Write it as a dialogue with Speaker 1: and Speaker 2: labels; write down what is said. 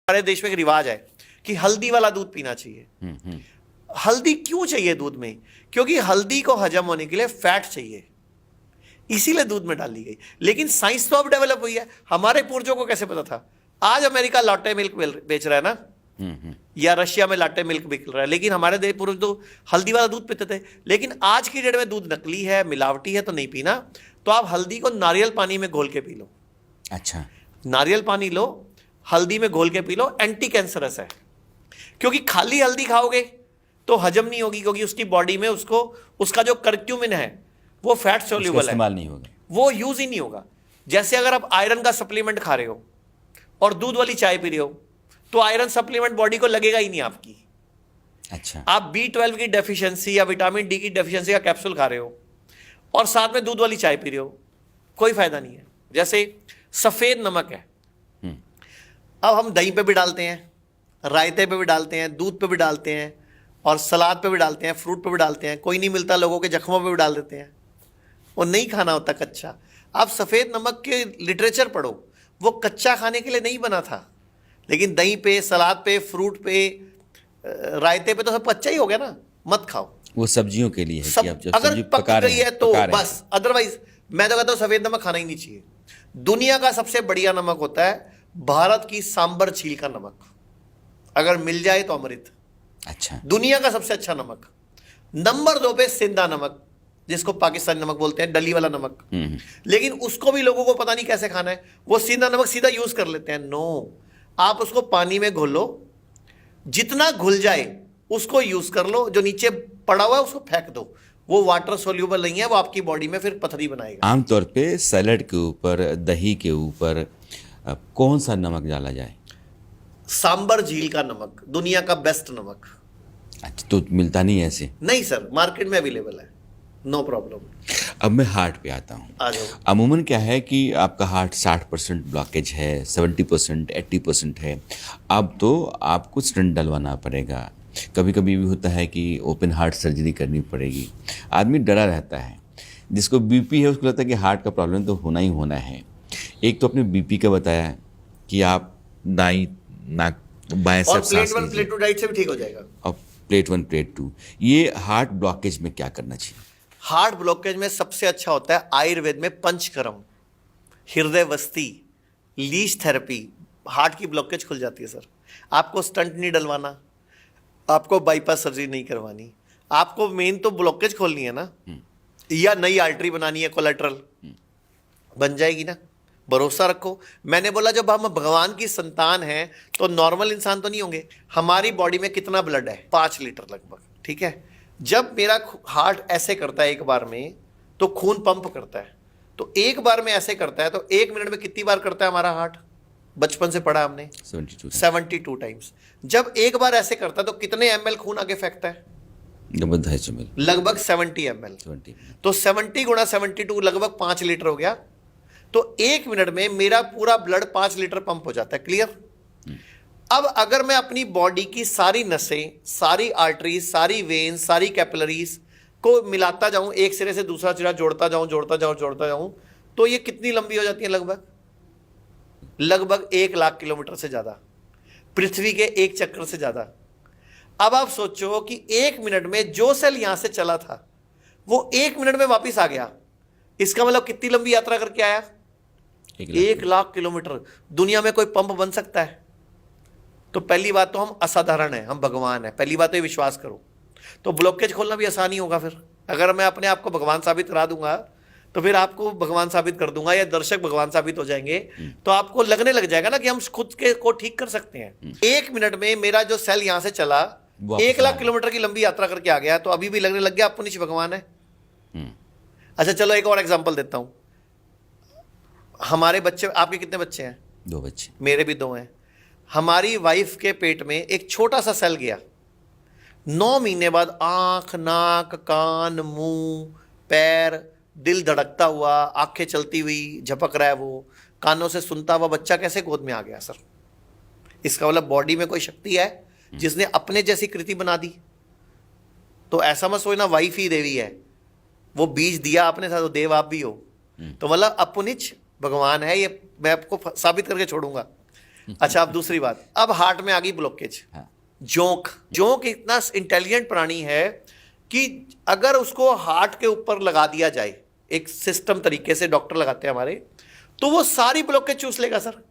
Speaker 1: हमारे देश में एक रिवाज है कि हल्दी वाला दूध पीना चाहिए। हल्दी क्यों चाहिए दूध में? क्योंकि हल्दी को हजम होने के लिए फैट चाहिए, इसीलिए दूध में डाली गई। लेकिन साइंस तो अब डेवलप हुई है। हमारे पूर्वजों को कैसे पता था? आज अमेरिका लाटे मिल्क बेच रहा है ना, या रशिया में लाटे मिल्क बिक रहा है, लेकिन हमारे देश पूर्वज तो हल्दी वाला दूध पीते थे। लेकिन आज की डेट में दूध नकली है, मिलावटी है, तो नहीं पीना। तो आप हल्दी को नारियल पानी में घोल के पी लो।
Speaker 2: अच्छा,
Speaker 1: नारियल पानी लो, हल्दी में घोल के पी लो, एंटी कैंसरस है। क्योंकि खाली हल्दी खाओगे तो हजम नहीं होगी, क्योंकि उसकी बॉडी में उसका जो करक्यूमिन है वो फैट सोल्यूबल है,
Speaker 2: इस्तेमाल नहीं होगा,
Speaker 1: वो यूज ही नहीं होगा। जैसे अगर आप आयरन का सप्लीमेंट खा रहे हो और दूध वाली चाय पी रहे हो, तो आयरन सप्लीमेंट बॉडी को लगेगा ही नहीं आपकी।
Speaker 2: अच्छा,
Speaker 1: आप B12 की डेफिशिएंसी या विटामिन डी की डेफिशिएंसी का कैप्सूल खा रहे हो और साथ में दूध वाली चाय पी रहे हो, कोई फायदा नहीं है। जैसे सफेद नमक है, अब हम दही पे भी डालते हैं, रायते पे भी डालते हैं, दूध पे भी डालते हैं, और सलाद पे भी डालते हैं, फ्रूट पे भी डालते हैं। कोई नहीं मिलता लोगों के जख्मों पे भी डाल देते हैं। वो नहीं खाना होता कच्चा। आप सफ़ेद नमक के लिटरेचर पढ़ो, वो कच्चा खाने के लिए नहीं बना था। लेकिन दही पे, सलाद पे, फ्रूट पे, रायते पे तो सब कच्चा ही हो गया ना, मत खाओ।
Speaker 2: वो सब्जियों के लिए है
Speaker 1: सब
Speaker 2: कि आप जब
Speaker 1: अगर
Speaker 2: सब्जी
Speaker 1: पक
Speaker 2: पका रहे
Speaker 1: गई है
Speaker 2: हैं,
Speaker 1: तो
Speaker 2: पका रहे हैं।
Speaker 1: बस, अदरवाइज मैं तो कहता हूँ सफ़ेद नमक खाना ही नहीं चाहिए। दुनिया का सबसे बढ़िया नमक होता है भारत की सांबर झील का नमक, अगर मिल जाए तो अमृत।
Speaker 2: अच्छा,
Speaker 1: दुनिया का सबसे अच्छा नमक। नंबर 2 पे सिंधा नमक, जिसको पाकिस्तानी नमक बोलते हैं, डली वाला नमक। लेकिन उसको भी लोगों को पता नहीं कैसे खाना है, वो सिंधा नमक सीधा यूज कर लेते हैं। नो, आप उसको पानी में घोलो, जितना घुल जाए उसको यूज कर लो, जो नीचे पड़ा हुआ है उसको फेंक दो। वो वाटर सोल्यूबल नहीं है, वो आपकी बॉडी में फिर पथरी बनाएगा।
Speaker 2: आमतौर पे सैलड के ऊपर, दही के ऊपर कौन सा नमक डाला जाए?
Speaker 1: सांबर झील का नमक दुनिया का बेस्ट नमक।
Speaker 2: अच्छा, तो मिलता नहीं है ऐसे?
Speaker 1: नहीं सर, मार्केट में अवेलेबल है, नो प्रॉब्लम।
Speaker 2: अब मैं हार्ट पे आता हूँ।
Speaker 1: आ जाओ।
Speaker 2: अमूमन क्या है कि आपका हार्ट 60% ब्लॉकेज है, 70%, 80% है। अब तो आपको स्टेंट डलवाना पड़ेगा। कभी कभी भी होता है कि ओपन हार्ट सर्जरी करनी पड़ेगी। आदमी डरा रहता है। जिसको बीपी है उसको लगता है कि हार्ट का प्रॉब्लम तो होना ही होना है। एक तो अपने बीपी का बताया कि आप दाई नाक बाएं
Speaker 1: और
Speaker 2: से
Speaker 1: प्लेट 1 प्लेट 2 डाइट से भी ठीक हो जाएगा।
Speaker 2: और प्लेट 1 प्लेट 2, ये हार्ट ब्लॉकेज में क्या करना चाहिए?
Speaker 1: हार्ट ब्लॉकेज में सबसे अच्छा होता है आयुर्वेद में पंचकर्म, हृदय वस्ती, लीच थेरेपी। हार्ट की ब्लॉकेज खुल जाती है सर। आपको स्टंट नहीं डलवाना, आपको बाईपास सर्जरी नहीं करवानी, आपको मेन तो ब्लॉकेज खोलनी है ना, या नई आर्टरी बनानी है, कोलेट्रल बन जाएगी ना। भरोसा रखो। मैंने बोला जब हम भगवान की संतान हैं तो नॉर्मल इंसान तो नहीं होंगे। हमारी बॉडी में कितना ब्लड है? 5 लीटर लगभग, ठीक है। जब मेरा हार्ट ऐसे करता है एक बार में, तो खून पंप करता है। तो एक बार में ऐसे करता है, तो 1 मिनट में कितनी बार करता है हमारा हार्ट? बचपन से पढ़ा हमने, 72 टाइम्स। जब एक बार ऐसे करता है तो कितने ml खून आगे फेंकता है? लगभग 70 ml। तो 70 गुणा 72 लगभग 5 लीटर हो गया। तो 1 मिनट में मेरा पूरा ब्लड 5 लीटर पंप हो जाता है। क्लियर? अब अगर मैं अपनी बॉडी की सारी नसें, सारी आर्टरीज, सारी वेन्स, सारी कैपिलरीज को मिलाता जाऊं, एक सिरे से दूसरा सिरा जोड़ता जाऊं, तो ये कितनी लंबी हो जाती है? लगभग 1 लाख किलोमीटर से ज्यादा, पृथ्वी के एक चक्कर से ज्यादा। अब आप सोचो कि 1 मिनट में जो सेल यहां से चला था वो 1 मिनट में वापिस आ गया। इसका मतलब कितनी लंबी यात्रा करके आया? 1 लाख किलोमीटर। दुनिया में कोई पंप बन सकता है? तो पहली बात तो हम असाधारण है, हम भगवान है। पहली बात तो ये विश्वास करो। तो ब्लॉकेज खोलना भी आसान ही होगा। फिर अगर मैं अपने आप को भगवान साबित करा दूंगा तो फिर आपको भगवान साबित कर दूंगा, या दर्शक भगवान साबित हो जाएंगे, तो आपको लगने लग जाएगा ना कि हम खुद के को ठीक कर सकते हैं। 1 मिनट में मेरा जो सेल यहां से चला 1 लाख किलोमीटर की लंबी यात्रा करके आ गया, तो अभी भी लगने लग गया आप नीचे भगवान है। अच्छा चलो एक और एग्जांपल देता हूं। हमारे बच्चे, आपके कितने बच्चे हैं?
Speaker 2: 2 बच्चे।
Speaker 1: मेरे भी 2 हैं। हमारी वाइफ के पेट में एक छोटा सा सेल गया, 9 महीने बाद आंख, नाक, कान, मुंह, पैर, दिल धड़कता हुआ, आंखें चलती हुई, झपक रहा है वो, कानों से सुनता हुआ बच्चा कैसे गोद में आ गया सर? इसका मतलब बॉडी में कोई शक्ति है जिसने अपने जैसी कृति बना दी। तो ऐसा मत सोचना वाइफ ही देवी है, वो बीज दिया आपने था तो देव आप भी हो। तो मतलब अपनिच भगवान है, ये मैं आपको साबित करके छोड़ूंगा। अच्छा, अब दूसरी बात, अब हार्ट में आ गई ब्लॉकेज।
Speaker 2: हाँ।
Speaker 1: जोंक, जोंक इतना इंटेलिजेंट प्राणी है कि अगर उसको हार्ट के ऊपर लगा दिया जाए, एक सिस्टम तरीके से डॉक्टर लगाते हैं हमारे, तो वो सारी ब्लॉकेज चूस लेगा सर।